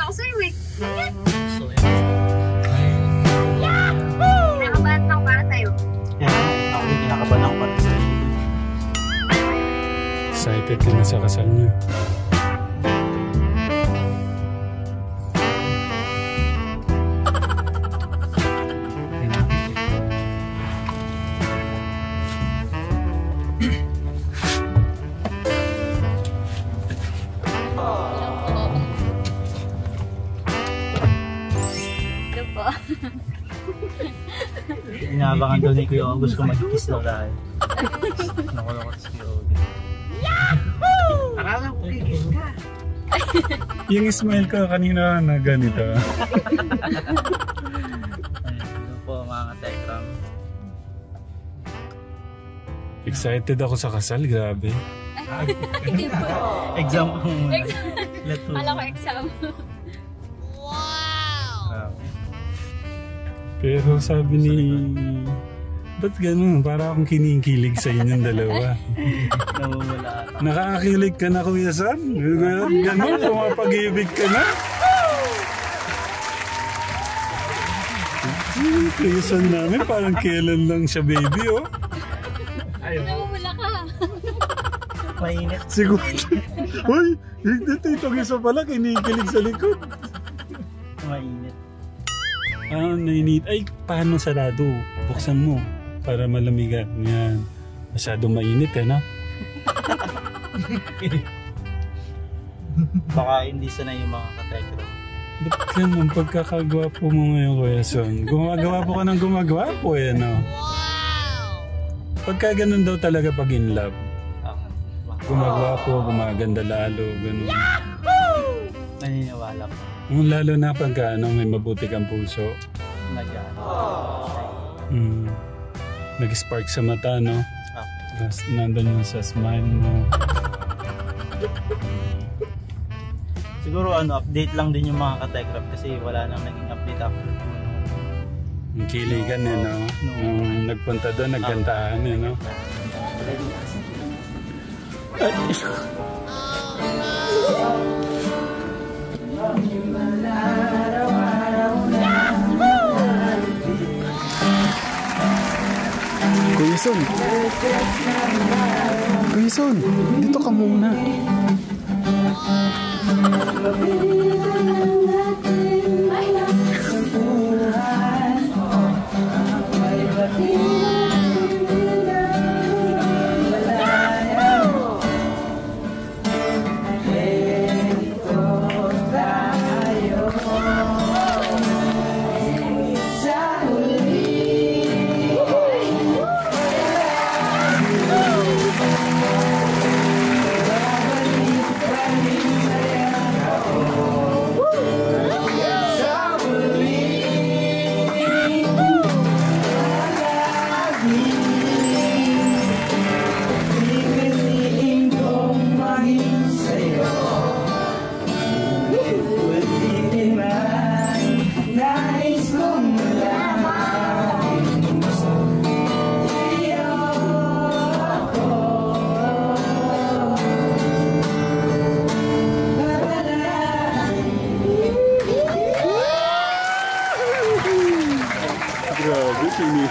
ako sa'yo eh. So, Kinakabahan ako para sa'yo. ako din kinakabahan ako para sa'yo. Excited ka na sa kasal niyo. Inaabangan daw ni Kuya August kung mag-kiss daw dahil. Nakulong ko si Kuya August. Yahoo! Akala ko kikiss ka. Yung smile ko kanina na ganito. Ano po mga Tekram. Excited ako sa kasal, grabe. Hindi po. Exam ko muna. Kala ko exam. Pero sabi ni... Ba't ganun? Para akong kinikilig sa inyong dalawa. Namumula ata. Nakakakilig ka na, Kuya Sam? Ganun? Pumapag-ibig ka na? Kuya Sam namin, parang kailan lang siya baby, oh. Namumula ka. Mainit. Siguro. Uy! Itong isa pala, kinikilig sa likod. Mainit. Nainit. Ay, paano sarado? Buksan mo para malamigan. Yan. Masyadong mainit eh, no? Baka hindi sanay yung mga katekro. Ba't ganun pagkakagwapo mo ngayon, Kuya Son? Gumagawapo ka ng gumagwapo eh, no? Pagka ganun daw talaga pag in love. Gumagwapo, gumaganda lalo, ganun. Naniniwala ko. Lalo na pagka may mabuti kang puso. Nag-spark sa mata, no? Nandun yung sa smile mo. Siguro update lang din yung mga katekrap kasi wala nang naging update after po. Ang kiligan eh, no? Nung nagpunta doon, nagkantaan eh, no? Kuya Son! Kuya Son! Dito ka muna! Grabe, sini.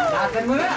Lakan mo na!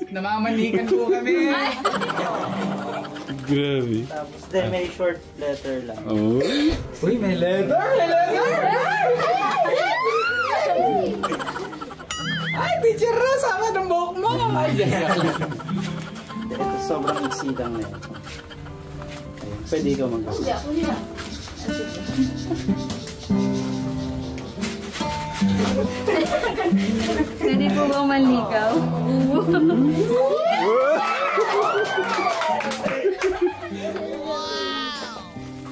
Namamanikan po kami. Grabe. Tapos then may short letter lang. Oh. Uy, may leather! May leather! Ay, teacher Rose, sama ng buhok mo! Ay, Ito sobrang iksi lang na ito. Ayun, pwede ikaw magbasa. Pwede po bang manligaw?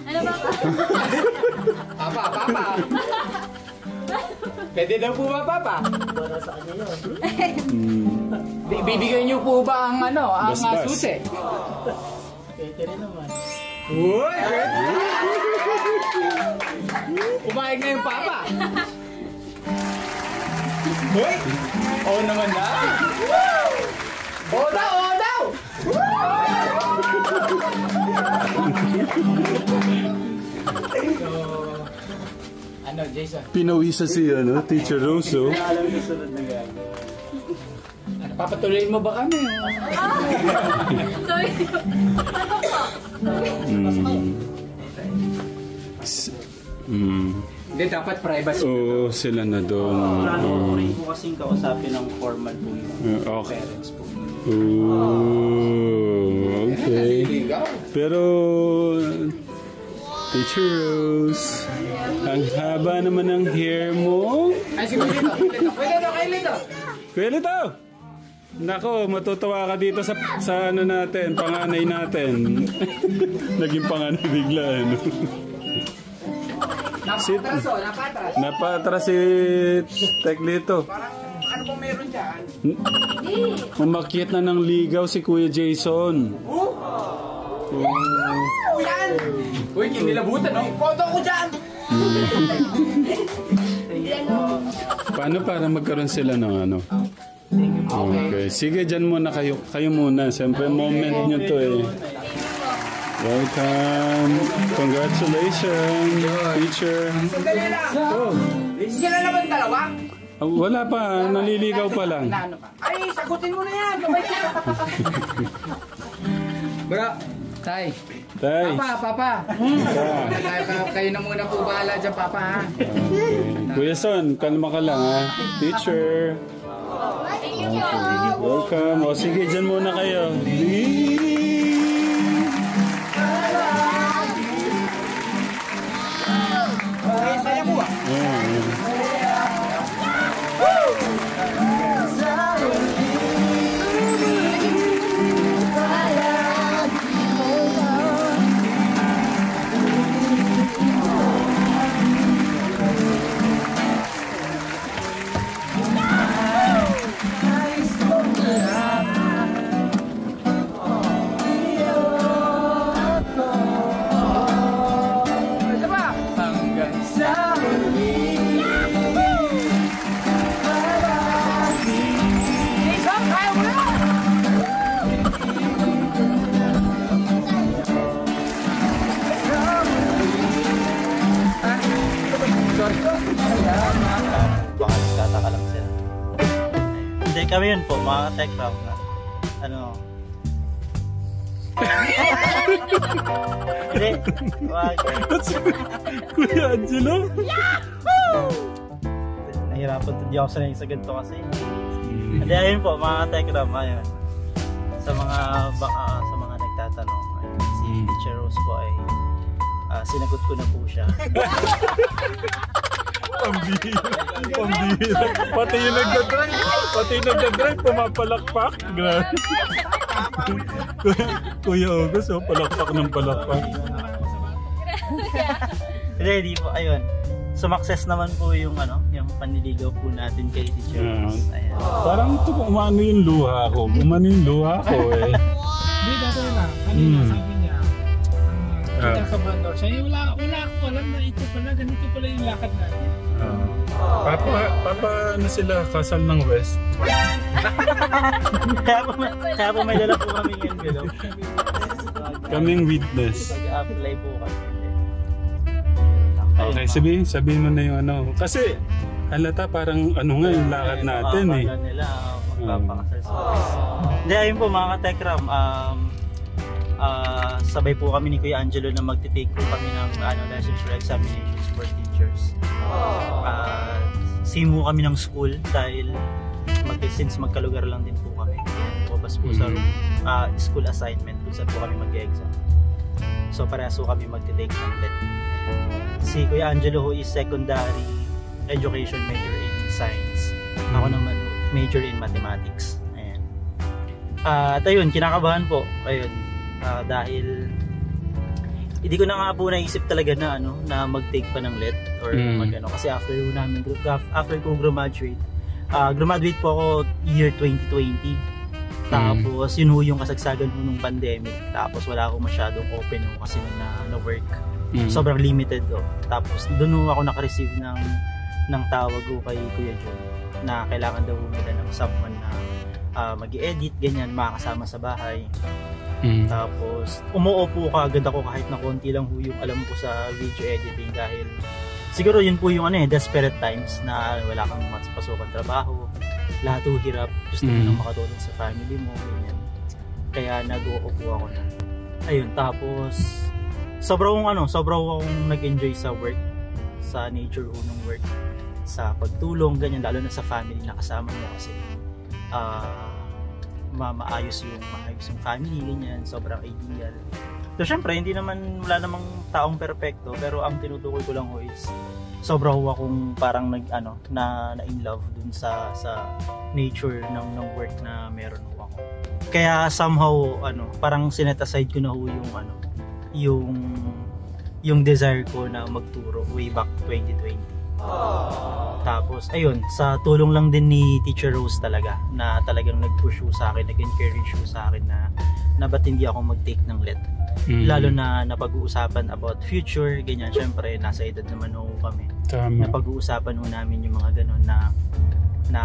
Ano ba pa? Papa! Pwede daw po ba, Papa? Wala sa kanya yun. Bibigyan niyo po ba ang ang Basbas. susi? Pwede rin naman. Uy! Umayag na yung Papa! Uy! Oo naman na! Oo daw! So, Jason? Pinawisa si Teacher Rose, oh. Alam ko sunod na gagawin. Papatuloyin mo ba kami? Sorry. Hindi, dapat privacy. Oo, sila na doon. Plano ko rin po kasing kausapin ng formal po yung Okay. parents po. Oh, okay. Ligaw. Pero, Teacher Rose, ang haba naman ng hair mo. Ay, sige dito. Pwede daw kayo dito. Kuya Lito! Nako, matutuwa ka dito sa natin, panganay natin. Naging panganay bigla, ano? Napatras. Napatras si Tek Lito. Parang ano pong meron dyan? Umakyat na ng ligaw si Kuya Jason. Yan! Uy, kinilabutan, no? Photo ko dyan! Paano para magkaroon sila ng ano? Okay. Sige, dyan muna kayo. Kayo muna. Siyempre, moment nyo to eh. Welcome. Congratulations, teacher. Sandali lang! Oh, Sila naman dalawa? wala pa. Naliligaw pa lang. Ano pa? Ay, sagutin mo na yan! Gabay ka! Bro, Tay. Tay. Papa. Kayo na muna po bahala dyan, Papa, ha? Okay. Kuya Son, kalma ka lang ha. Teacher. Okay. Welcome. O sige, dyan muna kayo. Saya po, ah. Baka nagtataka lang sila. Hindi kami yun po, mga tech rap na. Ano? Hindi. Wag. Kuya Angelo? Nahirapan to. Di ako sanay sa ganito kasi. Hindi, ayun po, mga tech rap. Ayun. Sa mga nagtatanong, ayun, si Teacher Rose po ay sinagot ko na po siya. Pambihira. Pati yung nagdadrive, pumapalakpak. Grabe. Kuya August, palakpak ng palakpak. Hindi po, ayun. Sumakses naman po yung panliligaw po natin kay Teacher Rose. Ayan. Parang umano yung luha ko. Eh. Hindi, dati na. Kanina sabi niya, kinakabandor siya. Wala ako alam na ito pala, ganito pala yung lakad natin. Papa, ano sila? Kasal ng West? Kaya po may dala po kami yung gano'n. Kaming witness. Pag-apply po kami. Okay, sabihin mo na yung ano. Kasi halata parang ano nga yung lakad natin eh. Nila, magpapakasal sa office. Hindi, ayun po mga ka-Tekram, sabay po kami ni Kuya Angelo na magte-take po kami ng licensure examinations for teachers. Same po kami ng school dahil since magkalugar lang din po kami. Lumabas po sa school assignment kung saan po kami mag-exam. So parehas po kami magte-take ng LET. Si Kuya Angelo ho is secondary education major in science. Ako naman major in mathematics. Ayan. At ayun, kinakabahan po. Ayun. Dahil hindi ko na nga po naisip talaga na na mag-take pa ng LET or kasi after ko graduate po ako year 2020. Tapos yun ho yung kasagsagan ho nung pandemic. Tapos wala akong masyadong open ho kasi na work. Sobrang limited ho. Tapos doon ho ako naka-receive ng tawag ho kay Kuya John na kailangan daw nila ng someone na mag-i-edit, ganyan, makakasama sa bahay. Tapos umuupo agad ako kahit na konti lang ho yung alam ko sa video editing dahil siguro yun po yung desperate times na wala kang mapasukan trabaho, lahat ho hirap, gusto mo nang makatulong sa family mo, ganyan. Kaya nag-uupo ako na. Ayun, tapos sobrang akong nag-enjoy sa work, sa nature ho ng work, sa pagtulong, ganyan, lalo na sa family na kasama mo kasi maayos yung family, ganyan, sobrang ideal. So syempre, wala namang taong perpekto, pero ang tinutukoy ko lang ho is sobra ho akong parang na in love dun sa nature ng work na meron ho ako. Kaya somehow parang sinet aside ko na ho yung desire ko na magturo way back 2020. Tapos ayun, sa tulong lang din ni Teacher Rose talaga na talagang nag-push sa akin, nag-encourage sa akin na ba't hindi ako mag-take ng LET. Lalo na napag-uusapan about future, ganyan. Syempre nasa edad naman ho kami. Napag-uusapan ho namin yung mga ganun na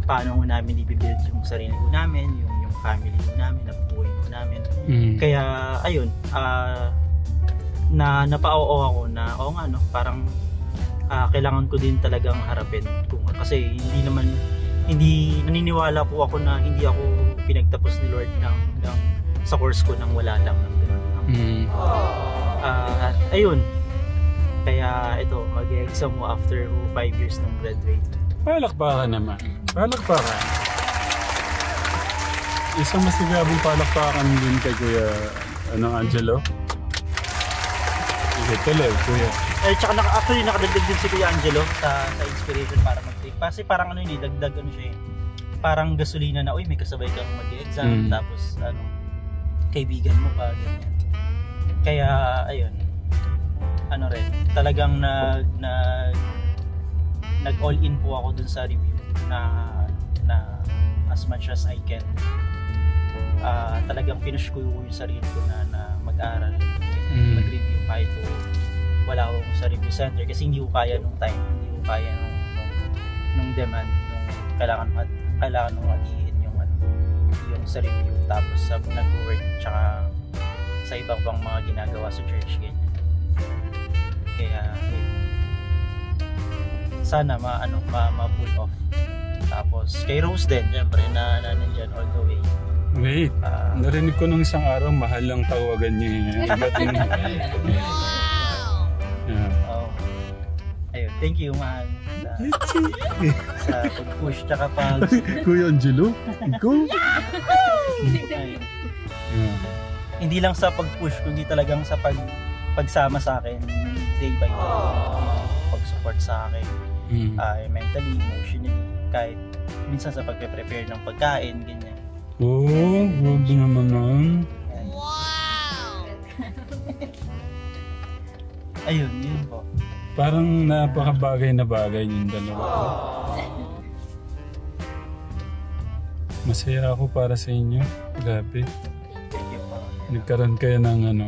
paano ho namin i-build yung sarili ho namin, yung family ho namin, na buhay ho namin. Kaya ayun, na napao ako na parang kailangan ko din talagang harapin kasi hindi naniniwala po ako na hindi ako pinagtapos ni Lord sa course ko nang wala lang ng ganun. Ayun, kaya ito mag-exam mo after 5 years ng graduate. Palakpakan naman, palakpakan. Isang masigabong palakpakan din kay Kuya Angelo. Tuloy, Kuya. Tsaka actually nakadagdag din si Kuya Angelo sa inspiration para mag-take. Kasi parang dagdag siya parang gasolina na, may kasabay kang mag-exam, tapos kaibigan mo pa, ganyan. Kaya ayun, talagang nag all in po ako dun sa review na as much as I can. Talagang pinush ko yung sarili ko na mag-aral, mag-review kahit wala akong sa review center kasi hindi ko kaya nung time, hindi ko kaya nung demand, kailangan nung hatiin yung sa review, tapos sa nag-work tsaka sa ibang pang mga ginagawa sa church, ganyan. Kaya sana ma-pull off. Tapos kay Rose din, syempre na nandyan all the way. Wait, narinig ko nung isang araw, mahal lang tawagan niya. Ayun, thank you, mahal, sa pag-push tsaka pag... Kuya Angelo, ikaw? Hindi lang sa pag-push, kundi talagang sa pagsama sa akin day by day, pag-support sa akin, mentally, emotionally, kahit minsan sa pagpe-prepare ng pagkain, ganyan. Huwag naman. Wow! Ayun, yun po. Parang napakabagay na bagay yung dalawa. Masaya ako para sa inyo. Grabe. Nagkaroon kayo ng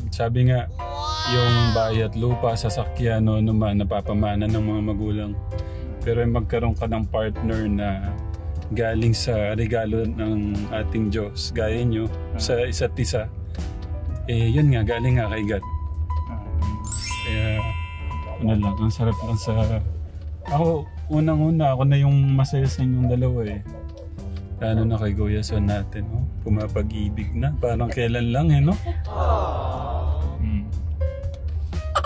sabi nga, yung bayat lupa, sasakyan, naman, napapamana ng mga magulang. Pero magkaroon ka ng partner na galing sa regalo ng ating Diyos, gaya nyo, sa isa't isa. Yun nga, galing nga kay God. Kaya, ang sarap lang sa... unang-una ako na yung masaya sa inyong dalawa eh. Lalo na kay Kuya Son natin, no? Pumapag-ibig na. Parang kailan lang eh, no?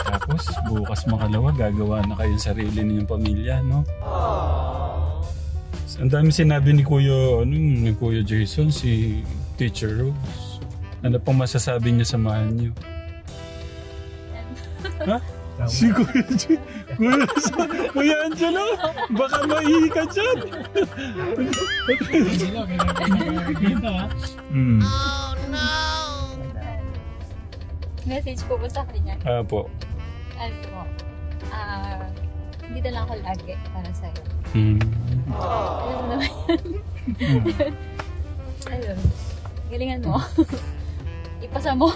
Tapos, bukas makalawa, gagawa na kayong sarili ninyong pamilya, no? Ang dami sinabi ni Kuya Jason, si Teacher Rose. Ano pong masasabi niya sa mahal niyo? Ha? Si Kuya Angelo, baka maihi ka dyan. Oh no! Message ko po sa kanya. Po. Ano po? Dito lang ako lagi para sa'yo. Alam mo naman yan. Ayun. Galingan mo. Ipasa mo.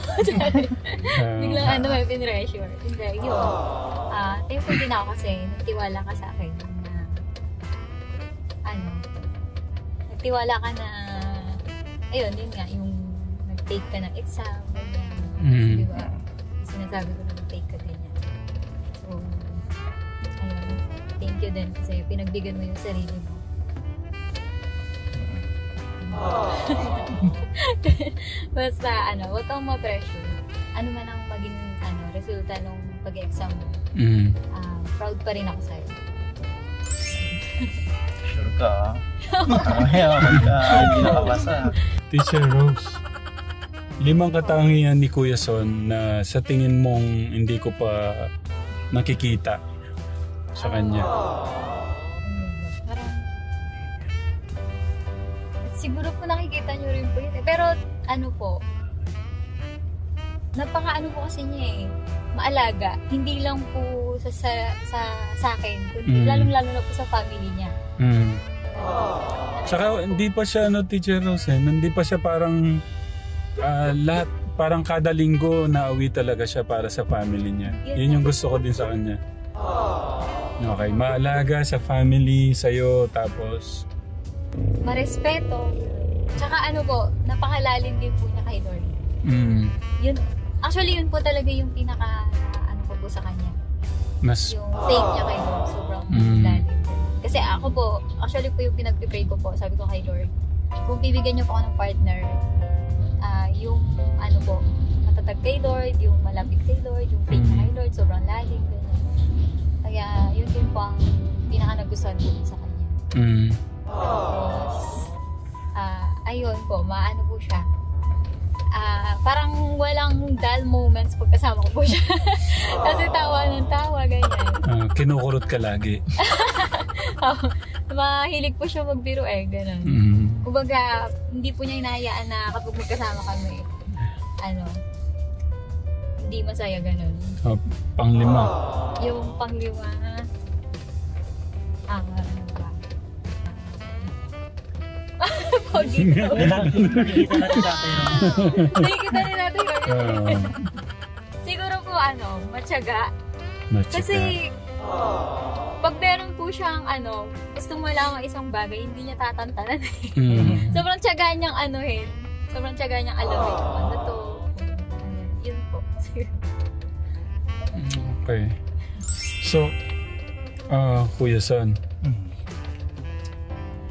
Biglang may pinressure. Hindi, yun. Thankful din ako kasi nagtiwala ka sa akin na nagtiwala ka na ayun, yun nga, yung nag-take ka ng exam, ganyan. Diba? Sinasabi ko na nag-take ka ganyan. So, ayun. Thank you din kasi pinagbigyan mo yung sarili mo. Basta huwag kang ma-pressure. Ano man ang maging resulta ng pag-exam mo. Proud pa rin ako sa'yo. Sure ka, hindi nakabasa. Teacher Rose, 5 katangian ni Kuya Son na sa tingin mong hindi ko pa nakikita sa kanya. Parang siguro po nakikita nyo rin po yun eh. Pero po, napaka po kasi niya eh, maalaga. Hindi lang po sa akin, kundi lalong-lalo na po sa family niya. Saka hindi pa siya Teacher Rose hindi pa siya parang lahat, parang kada linggo nauwi talaga siya para sa family niya. Yun yung gusto ko din sa kanya. Okay, maalaga sa family, sa'yo, tapos marespeto. Tsaka po, napakalalim din po niya kay Lord. Yun, actually yun po talaga yung pinaka ko po sa kanya. Yung faith niya kay Lord, sobrang lalim. Kasi ako po, actually po yung pinag-pray ko po, sabi ko kay Lord, kung bibigyan niyo po ako ng partner, yung po, matatag kay Lord, yung malapit kay Lord, yung faith niya kay Lord, sobrang lalim. Ganyan. Kaya yun din po ang pinaka-nagustuhan ko sa kanya. Tapos, ayun po, maano po siya. Parang walang dull moments pag kasama ko po siya. Kasi tawa ng tawa, ganyan. Kinukurot ka lagi. Mahilig po siya magbiro gano'n. Kumbaga, hindi po niya hinahayaan na kapag magkasama kami, hindi masaya gano'n. Panglima. Yung panglima, pogi ko. Nakikita natin natin. Nakikita rin natin yun. Siguro po matyaga. Kasi pag meron po siyang gustong malaman isang bagay, hindi niya tatantanan. Sobrang tiyaga niyang sobrang tiyaga niyang alamin kung ano to. Yun po. Okay. So, Kuya Son,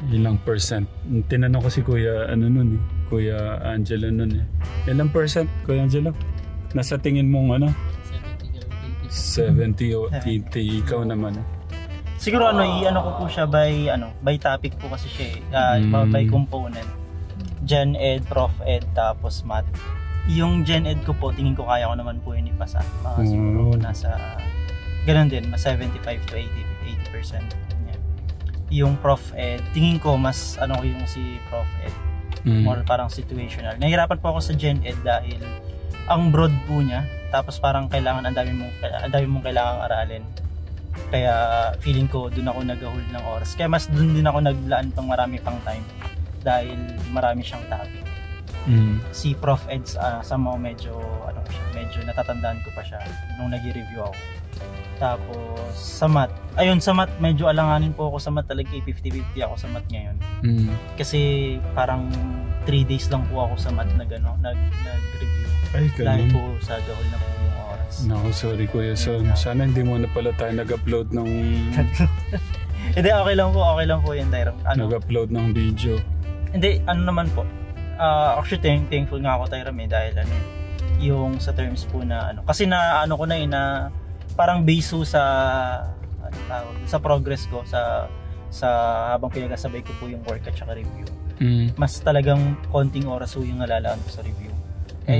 ilang percent? Tinanong ko si Kuya Kuya Angelo ilang percent, Kuya Angelo? Nasa tingin mong 70 o 80, ikaw naman. Siguro ko po siya by topic po kasi siya by component. Gen Ed, Prof Ed, tapos Math. Yung Gen Ed ko po, tingin ko kaya ko naman po yun ipasa. Siguro nasa ganun din, 75 to 80%. Yung Prof Ed, tingin ko mas yung si Prof Ed. More parang situational. Nahihirapan po ako sa Gen Ed dahil ang broad po niya, tapos parang ang dami mong kailangang aralin. Kaya feeling ko doon ako nag-hold ng oras. Kaya mas doon din ako naglaan pang marami pang time dahil marami siyang topic. Si Prof Ed somehow medyo natatandaan ko pa siya nung nag-review ako. Tapos sa Math, sa Math medyo alanganin po ako sa Math, talaga 50-50 ako sa Math ngayon. Kasi parang 3 days lang po ako sa Math nag-review. Dahil po sa gahol na po yung oras. Naku, sorry Kuya Son. Sana hindi mo na pala tayo nag-upload ng Hindi, okay lang po yan, Tyram. Nag-upload ng video. Hindi, ano naman po. Actually, thankful nga ako, Tyram, dahil yung sa terms po na kasi na ko na na parang base sa sa progress ko sa habang pinagkasabay ko po yung work at saka review. Mas talagang konting oras po yung nalalaan ko sa review.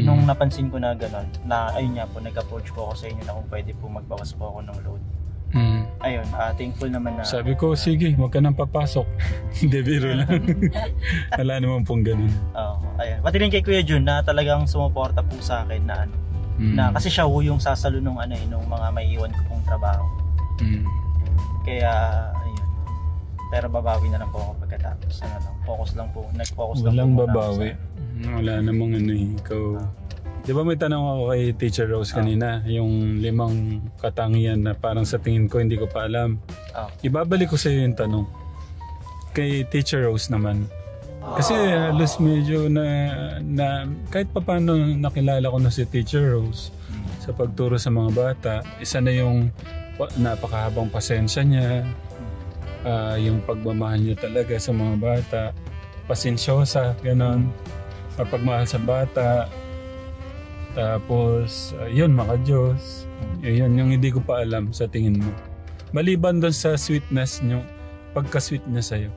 Nung napansin ko na gano'n, na ayun nga po, nag-approach po ako sa inyo na kung pwede po magbawas po ako ng load. Ayun, thankful naman na... Sabi ko, sige, huwag ka nang papasok. Hindi, biro lang. Wala naman pong ganun. Ayun. Pati rin kay Kuya Jun na talagang sumuporta po sa akin na na kasi siya yung sasalo nung nung mga maiiwan ko pong trabaho. Kaya, ayun. Pero babawi na lang po ako pagkatapos. Focus lang po. Nag-focus lang po. Walang babawi. Wala namang ikaw... Di ba may tanong ako kay Teacher Rose kanina, yung 5 katangian na parang sa tingin ko hindi ko pa alam. Ibabalik ko sa iyo yung tanong. Kay Teacher Rose naman. Kasi halos medyo na kahit pa paano nakilala ko na si Teacher Rose sa pagturo sa mga bata. Isa na yung napakahabang pasensya niya, yung pagmamahal niya talaga sa mga bata, pasensyosa, gano'n, pagmahal sa bata. Tapos, yun, maka-Diyos. Yun, yung hindi ko pa alam sa tingin mo. Maliban doon sa sweetness nyo, pagka-sweet niya sa'yo.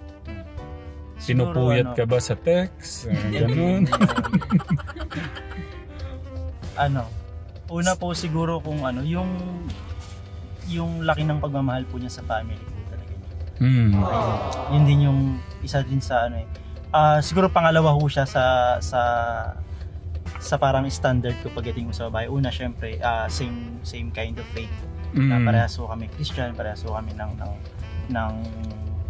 Pinupuyat ka ba sa text? Ganun. Una po siguro kung yung laki ng pagmamahal po niya sa family po talaga niya. Yun din yung isa din sa siguro pangalawa ho siya sa parang standard ko pagdating ko sa babae. Una, syempre, same kind of faith. Na parehas ho kami Christian, parehas ho kami ng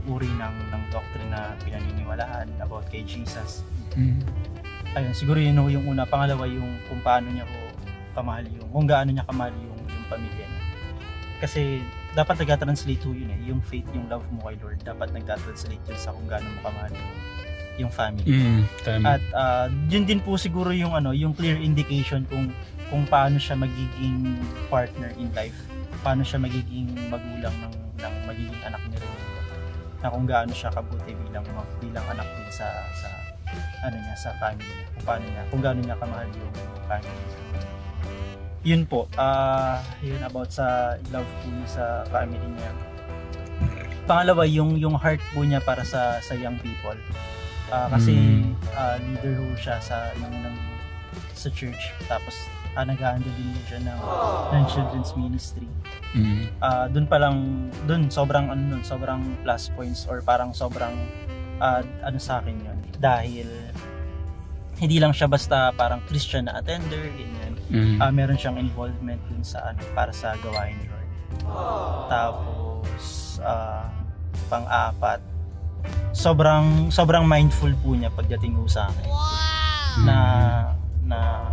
uri ng doctrine na pinaniniwalaan about kay Jesus. Ayun, siguro yun yung una. Pangalawa, yung kung paano niya ko kamahal kung gaano niya kamahal yung pamilya niya. Kasi dapat nagka-translate ho yun yung faith, yung love mo kay Lord, dapat nagka-translate yun sa kung gaano mo kamahal yung family. At yun din po siguro yung yung clear indication kung paano siya magiging partner in life, paano siya magiging magulang ng magiging anak ni Ron, na kung gaano siya kabuti bilang anak din sa niya, sa family niya, kung gaano niya kamahal yung family. Yun po, yun about sa love po niya sa family niya. Pangalawa, yung heart po niya para sa young people. Kasi leader ho siya sa church, tapos nag-handle din siya ng children's ministry. Doon sobrang sobrang plus points, or parang sobrang sa akin yun, dahil hindi lang siya basta parang Christian na attender, ganyan. Meron siyang involvement dun sa para sa gawain ni Lord. Tapos pang-apat, sobrang mindful po niya pagdating ho sa akin. Na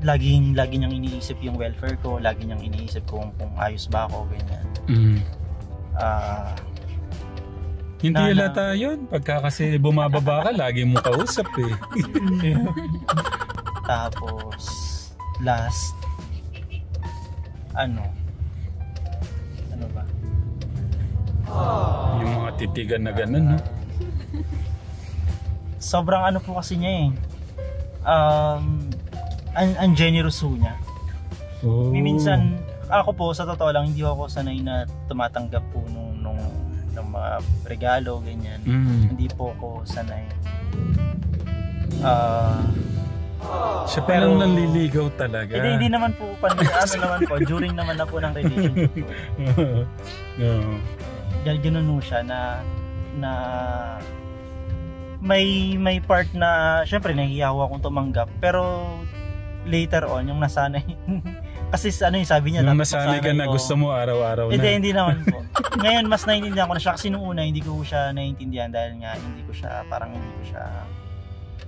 laging niyang iniisip yung welfare ko, lagi niyang iniisip kung ayos ba ako, ganyan. Hindi yata yun. Pagka kasi bumababa ka, lagi mo kausap Tapos last, ano ba? Yung mga titigan na ganun, no? Sobrang po kasi niya ang generous niya. Minsan, ako po, sa totoo lang, hindi ako sanay na tumatanggap po ng mga regalo, ganyan. Hindi po ako sanay. Siya palang nanliligaw talaga. Hindi naman po, naman po, during naman na po ng relationship po. Ganun po siya na may part na syempre nahihiya akong tumanggap, pero later on yung nasanay kasi sabi niya nung nasanay ka na gusto mo araw-araw na. Hindi naman po. Ngayon mas naiintindihan ko na siya, kasi nung una hindi ko siya naiintindihan dahil nga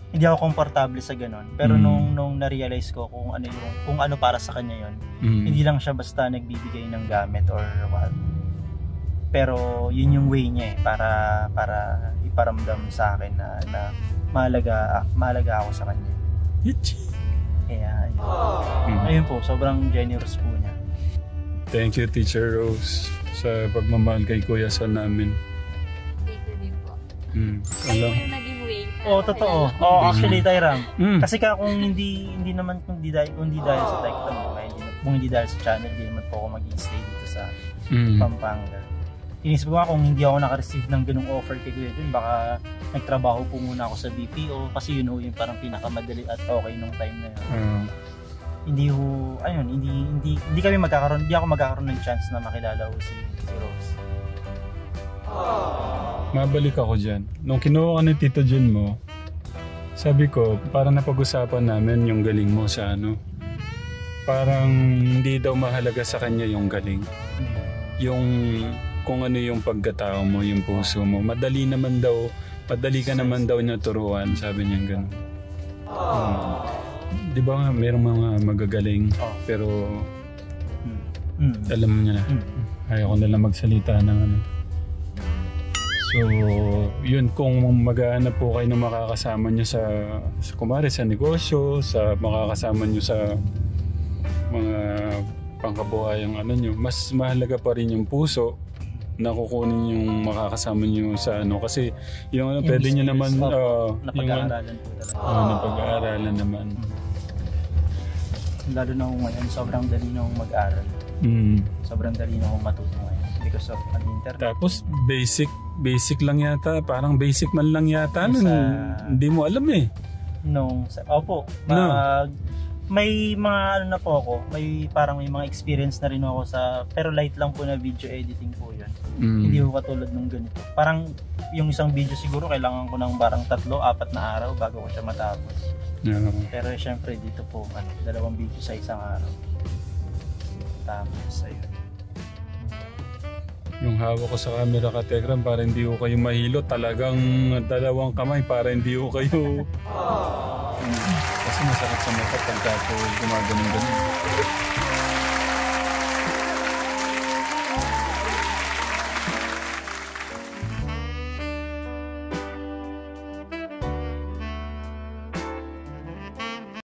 hindi ako komportable sa ganun. Pero nung na-realize ko kung ano para sa kanya yon, hindi lang siya basta nagbibigay ng gamit or what. Pero yun yung way niya para iparamdam sa akin na mahalaga ako sa kanya. Kaya ayun po, sobrang generous po niya. Thank you, Teacher Rose. sa pagmamahal kay Kuya Son namin. Thank you din po. Kayo Alam. po yung naging way. Oo, totoo. Oo, actually, Tyram. Kasi kung hindi dahil sa Tekram, kung hindi dahil sa channel, hindi naman po ako mag-i-stay dito sa Pampanga. Inisip ko nga kung hindi ako naka-receive ng ganung offer kay Kuya Jun, baka nagtrabaho po muna ako sa BPO kasi yun yung parang pinakamadali at okay nung time na yun. Hindi kami hindi ako magkakaroon ng chance na makilala ko si Rose. Mabalik ako dyan. Nung kinuha ko ni Tito Jun mo, sabi ko, parang napag-usapan namin yung galing mo sa ano. Parang hindi daw mahalaga sa kanya yung galing. Yung kung ano yung pagkatao mo, yung puso mo. Madali ka naman daw niya turuan, sabi niya gano'n. Di ba nga, mayroong mga magagaling, pero alam mo niya na. Ayaw ko nalang magsalita ng ano. So, yun, kung mag-aanap po kayo na makakasama niyo sa kumare sa negosyo, sa makakasama niyo sa mga pangkabuhayang ano niyo, mas mahalaga pa rin yung puso na kukunin yung makakasama niyo sa ano. Kasi yung ano, pwede niyo naman napag-aaralan po talaga. Napag-aaralan naman. Lalo na kung ngayon, sobrang dali na akong mag-aral. Sobrang dali na akong matuto ngayon because of an internet. Tapos basic lang yata, parang basic man lang yata nun. Hindi mo alam eh. Opo. May mga ano na po ako, may mga experience na rin ako pero light lang po na video editing po yun. Hindi ko katulad nung ganito. Parang yung isang video siguro kailangan ko ng parang 3-4 na araw bago ko siya matapos. Pero syempre dito po, 2 video sa isang araw. Tapos ayun. Yung hawak ko sa camera ka Tekram para hindi ko kayo mahilo, talagang 2 kamay para hindi ko kayo kasi masakit sa mata pagka po gumaganon-ganon.